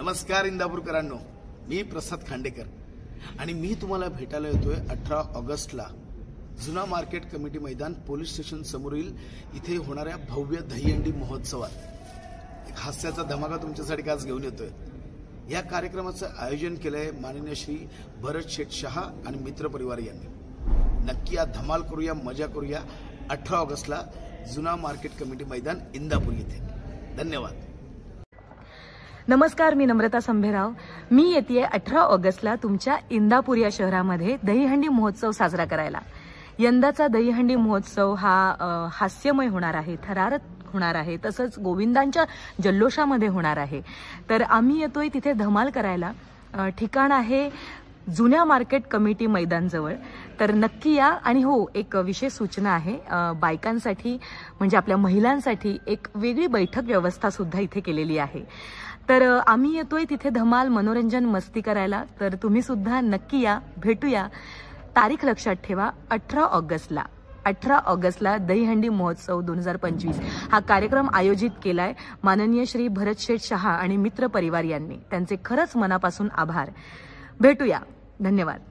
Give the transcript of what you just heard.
नमस्कार इंदापूरकरांनो, मी प्रसाद खांडेकर आणि मी तुम्हाला भेटायला येतोय 18 ऑगस्टला जुना मार्केट कमिटी मैदान पोलीस स्टेशन समोरील इथे होणाऱ्या भव्य दहीहंडी महोत्सवात एक हास्याचा धमाका तुमच्यासाठी आज घेऊन येतोय। या कार्यक्रमाचं आयोजन केलंय माननीय श्री भरत शेठ शहा आणि मित्र परिवार यांनी। नक्की या धमाल करूया, मजा करूया 18 ऑगस्टला जुना मार्केट कमिटी मैदान इंदापूर इथे। धन्यवाद। नमस्कार, मी नम्रता संभेराव। मी येते 18 ऑगस्टला तुमच्या इंदापूर या शहरामध्ये दहीहंडी महोत्सव साजरा करायला। यंदाचा दहीहंडी महोत्सव हा हास्यमय होणार आहे, थरारक होणार आहे, तसंच गोविंदांच्या जल्लोषामध्ये होणार आहे। तर आम्ही येतोय तिथे धमाल करायला। ठिकाण आहे जुन्या मार्केट कमिटी मैदानजवळ। तर नक्की या। आणि हो, एक विशेष सूचना आहे, बायकांसाठी म्हणजे आपल्या महिलांसाठी एक वेगळी बैठक व्यवस्था सुद्धा इथे केलेली आहे। तर आम्ही येतोय तिथे धमाल, मनोरंजन, मस्ती करायला। तर तुम्ही सुद्धा नक्की या, भेटूया। तारीख लक्षात ठेवा, 18 ऑगस्टला दहीहंडी महोत्सव 2025 हा कार्यक्रम आयोजित केलाय माननीय श्री भरत शेठ शहा आणि मित्र परिवार यांनी। त्यांचे खरंच मनापासून आभार। भेटूया। धन्यवाद।